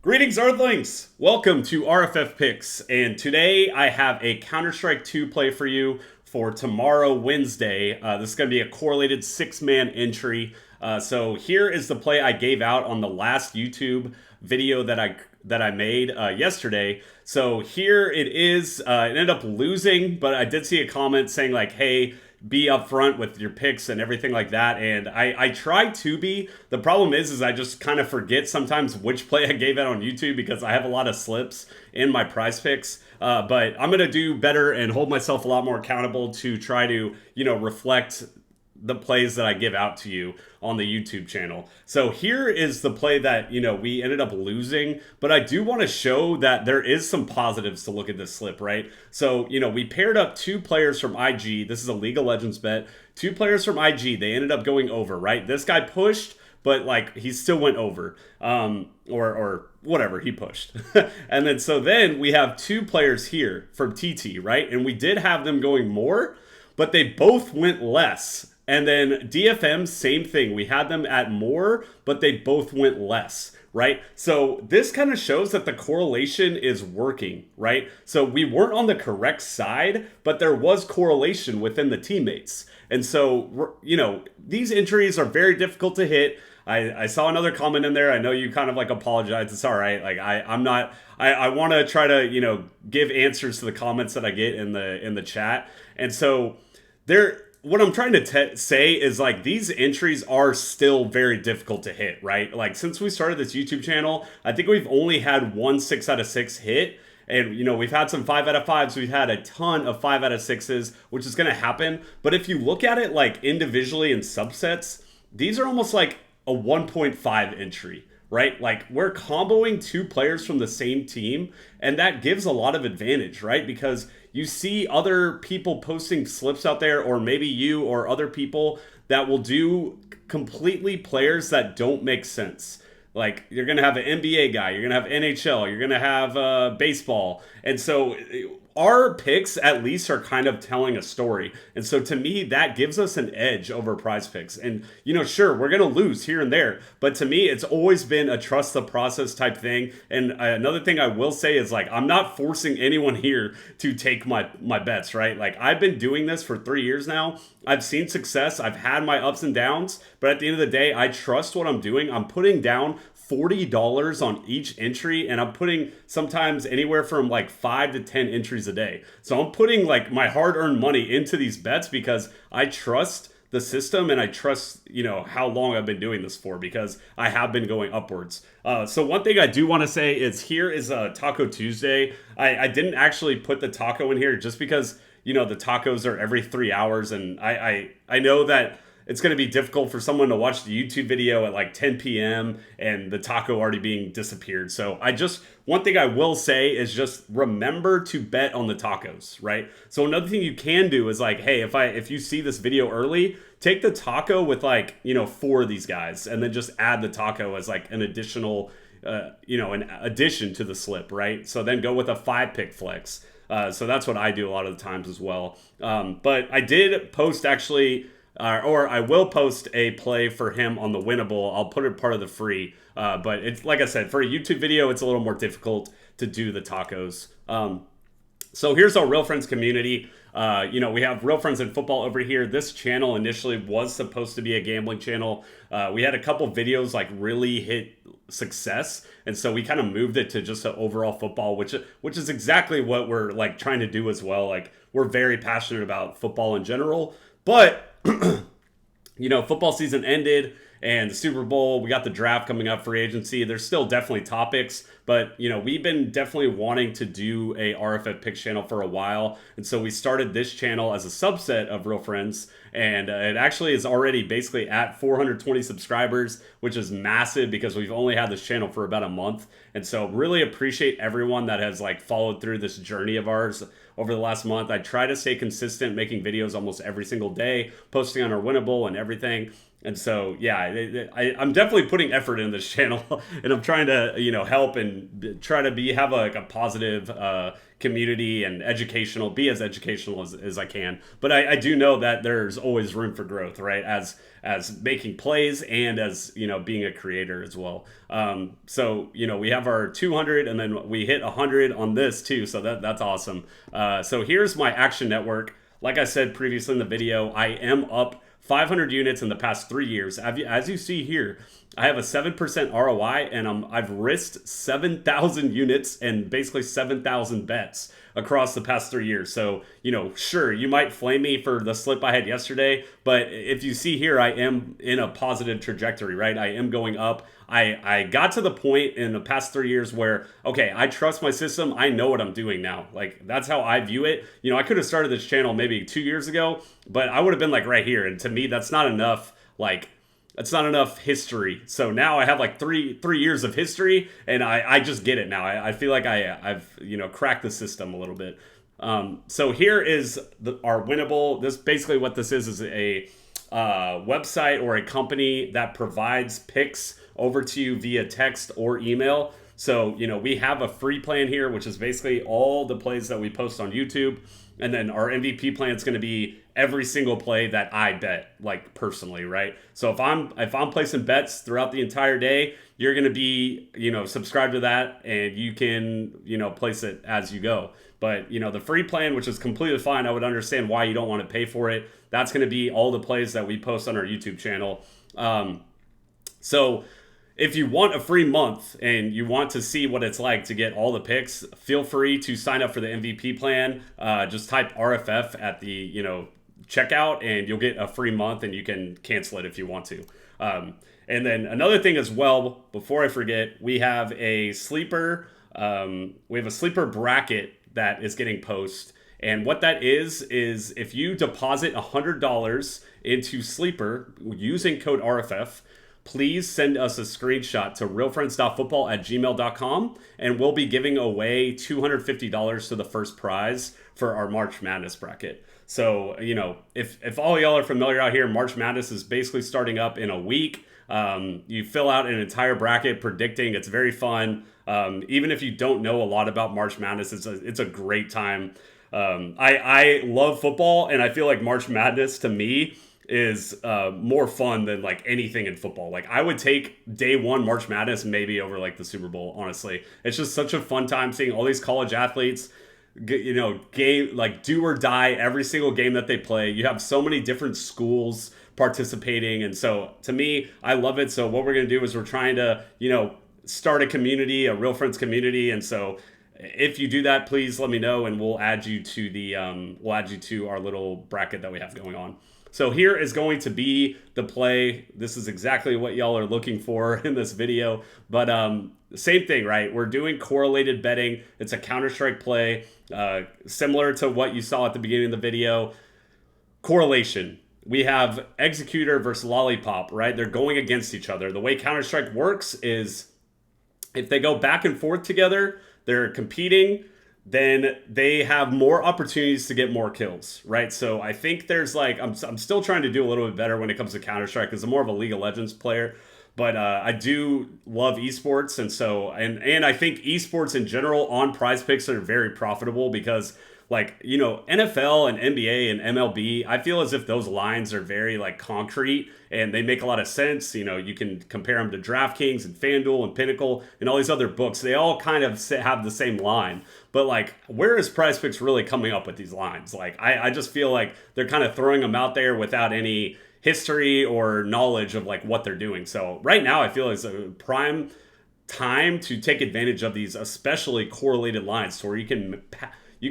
Greetings, Earthlings! Welcome to RFF Picks, and today I have a Counter-Strike 2 play for you for tomorrow, Wednesday. This is going to be a correlated six-man entry. So here is the play I gave out on the last YouTube video that I made yesterday. So here it is. It ended up losing, but I did see a comment saying like, "Hey, be upfront with your picks and everything like that." And I try to be. The problem is I just kind of forget sometimes which play I gave out on YouTube because I have a lot of slips in my prize picks. But I'm going to do better and hold myself a lot more accountable to try to, reflect the plays that I give out to you on the YouTube channel. So here is the play that, we ended up losing, but I do want to show that there is some positives to look at this slip, right? So, we paired up two players from IG. This is a League of Legends bet. Two players from IG, they ended up going over, right? This guy pushed, but like he still went over, or whatever, he pushed. And then we have two players here from TT, right? And we did have them going more, but they both went less. And then DFM, same thing. We had them at more, but they both went less, right? So this kind of shows that the correlation is working, right? So we weren't on the correct side, but there was correlation within the teammates. And so, these entries are very difficult to hit. I saw another comment in there. I know you kind of like apologize. It's all right. Like I'm not. I want to try to give answers to the comments that I get in the chat. And so what I'm trying to say is like these entries are still very difficult to hit, right? Like since we started this YouTube channel, I think we've only had one 6 out of 6 hit. And, we've had some 5 out of 5s. We've had a ton of 5 out of 6s, which is going to happen. But if you look at it like individually in subsets, these are almost like a 1.5 entry, right? Like we're comboing two players from the same team, and that gives a lot of advantage, right? Because you see other people posting slips out there, or maybe you or other people that will do completely players that don't make sense. Like you're going to have an NBA guy, you're going to have NHL, you're going to have baseball. And so our picks at least are kind of telling a story. And so to me, that gives us an edge over prize picks. And, sure, we're going to lose here and there. But to me, it's always been a trust the process type thing. And another thing I will say is like, I'm not forcing anyone here to take my bets, right? Like I've been doing this for 3 years now. I've seen success. I've had my ups and downs. But at the end of the day, I trust what I'm doing. I'm putting down $40 on each entry, and I'm putting sometimes anywhere from like 5 to 10 entries a day. So I'm putting like my hard-earned money into these bets because I trust the system and I trust, how long I've been doing this for because I have been going upwards. So one thing I do want to say is here is a Taco Tuesday. I didn't actually put the taco in here just because, the tacos are every 3 hours, and I know that it's going to be difficult for someone to watch the YouTube video at like 10 p.m. and the taco already being disappeared. So one thing I will say is just remember to bet on the tacos, right? So another thing you can do is like, hey, if you see this video early, take the taco with like, 4 of these guys and then just add the taco as like an additional, an addition to the slip, right? So then go with a 5-pick flex. So that's what I do a lot of the times as well. But I did post actually, or I will post a play for him on the winnable. I'll put it part of the free. But it's like I said, for a YouTube video, it's a little more difficult to do the tacos. So here's our Real Friends community. We have Real Friends in Football over here. This channel initially was supposed to be a gambling channel. We had a couple videos like really hit success, and so we kind of moved it to just an overall football, which is exactly what we're like trying to do as well. Like we're very passionate about football in general, but football season ended and the Super Bowl, we got the draft coming up, free agency. There's still definitely topics, but, we've been definitely wanting to do a RFF Picks channel for a while. And so we started this channel as a subset of Real Friends, and it actually is already basically at 420 subscribers, which is massive because we've only had this channel for about a month. And so really appreciate everyone that has like followed through this journey of ours over the last month. I try to stay consistent, making videos almost every single day, posting on our winnable and everything. And so, yeah, I'm definitely putting effort in this channel, and I'm trying to, help and try to have like a positive community and be as educational as I can. But I do know that there's always room for growth, right? As making plays and as being a creator as well. So we have our 200, and then we hit 100 on this too. So that's awesome. So here's my action network. Like I said previously in the video, I am up 500 units in the past 3 years. As you see here, I have a 7% ROI, and I've risked 7,000 units and basically 7,000 bets across the past 3 years. So, sure, you might flame me for the slip I had yesterday, but if you see here, I am in a positive trajectory, right? I am going up. I got to the point in the past 3 years where, okay, I trust my system. I know what I'm doing now. Like, that's how I view it. I could have started this channel maybe 2 years ago, but I would have been like right here. And to me, that's not enough. Like, that's not enough history. So now I have like three years of history, and I just get it now. I feel like I've cracked the system a little bit. So here is our winnable. This basically what this is a website or a company that provides picks over to you via text or email. So, we have a free plan here, which is basically all the plays that we post on YouTube. And then our MVP plan is going to be every single play that I bet, like personally, right? So if I'm placing bets throughout the entire day, you're going to be, subscribed to that, and you can, place it as you go. But, the free plan, which is completely fine, I would understand why you don't want to pay for it. That's going to be all the plays that we post on our YouTube channel. So if you want a free month and you want to see what it's like to get all the picks, feel free to sign up for the MVP plan. Just type RFF at the checkout, and you'll get a free month, and you can cancel it if you want to. And then another thing as well, before I forget, we have a sleeper. We have a sleeper bracket that is getting posted. And what that is if you deposit $100 into Sleeper using code RFF, please send us a screenshot to realfriends.football@gmail.com, and we'll be giving away $250 to the first prize for our March Madness bracket. So, if all y'all are familiar out here, March Madness is basically starting up in a week. You fill out an entire bracket predicting. It's very fun. Even if you don't know a lot about March Madness, it's a great time. I love football, and I feel like March Madness to me is more fun than like anything in football. Like, I would take day one March Madness maybe over like the Super Bowl, honestly. It's just such a fun time seeing all these college athletes, game, like, do or die every single game that they play. You have so many different schools participating, and so to me, I love it. So what we're going to do is we're trying to, start a community, a Real Friends community, and so if you do that, please let me know, and we'll add you to our little bracket that we have going on. So here is going to be the play. This is exactly what y'all are looking for in this video. But same thing, right? We're doing correlated betting. It's a Counter-Strike play, similar to what you saw at the beginning of the video. Correlation. We have Executor versus Lollipop, right? They're going against each other. The way Counter-Strike works is if they go back and forth together, they're competing, then they have more opportunities to get more kills, right? So I think there's like, I'm still trying to do a little bit better when it comes to Counter-Strike because I'm more of a League of Legends player, but I do love esports. And so, and I think esports in general on PrizePicks are very profitable because, like, NFL and NBA and MLB, I feel as if those lines are very like concrete and they make a lot of sense. You can compare them to DraftKings and FanDuel and Pinnacle and all these other books. They all kind of have the same line. But like, where is PrizePicks really coming up with these lines? Like, I just feel like they're kind of throwing them out there without any history or knowledge of like what they're doing. So right now I feel it's a prime time to take advantage of these, especially correlated lines, so where you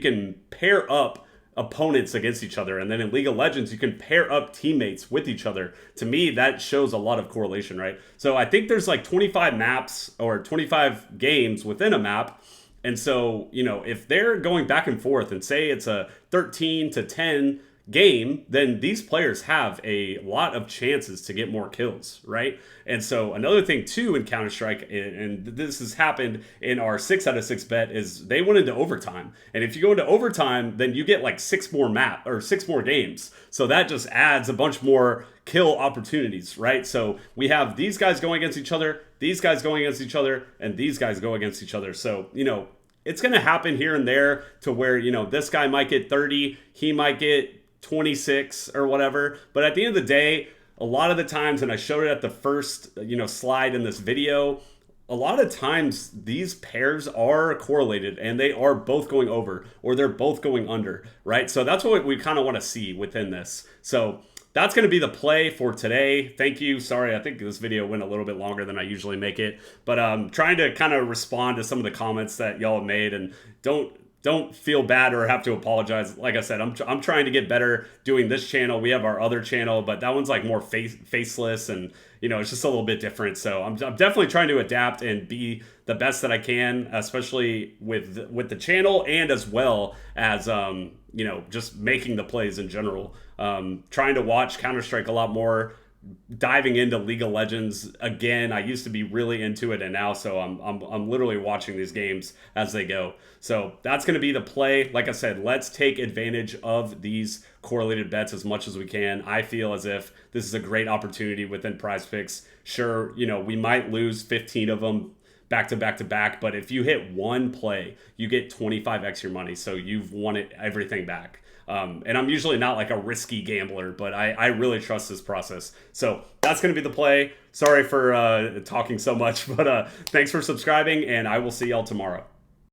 can pair up opponents against each other. And then in League of Legends, you can pair up teammates with each other. To me, that shows a lot of correlation, right? So I think there's like 25 maps or 25 games within a map. And so, if they're going back and forth and say it's a 13-10 game, then these players have a lot of chances to get more kills, right? And so another thing too in Counter-Strike, and this has happened in our 6 out of 6 bet, is they went into overtime. And if you go into overtime, then you get like 6 more games. So that just adds a bunch more kill opportunities, right? So we have these guys going against each other, these guys going against each other, and these guys go against each other. So, it's going to happen here and there to where, this guy might get 30, he might get 26 or whatever. But at the end of the day, a lot of the times, and I showed it at the first, slide in this video, a lot of times these pairs are correlated and they are both going over or they're both going under, right? So that's what we kind of want to see within this. So that's going to be the play for today. Thank you. Sorry, I think this video went a little bit longer than I usually make it, but I'm trying to kind of respond to some of the comments that y'all have made, and don't feel bad or have to apologize. Like I said, I'm trying to get better doing this channel. We have our other channel, but that one's like more faceless, and it's just a little bit different. So I'm definitely trying to adapt and be the best that I can, especially with the channel, and as well as just making the plays in general. Trying to watch Counter-Strike a lot more, diving into League of Legends again. I used to be really into it, and now so I'm literally watching these games as they go. So that's going to be the play. Like I said, let's take advantage of these correlated bets as much as we can. I feel as if this is a great opportunity within PrizePicks. Sure, we might lose 15 of them back to back to back, but if you hit one play, you get 25x your money. So you've won it everything back. And I'm usually not like a risky gambler, but I really trust this process. So that's going to be the play. Sorry for talking so much, but thanks for subscribing, and I will see y'all tomorrow.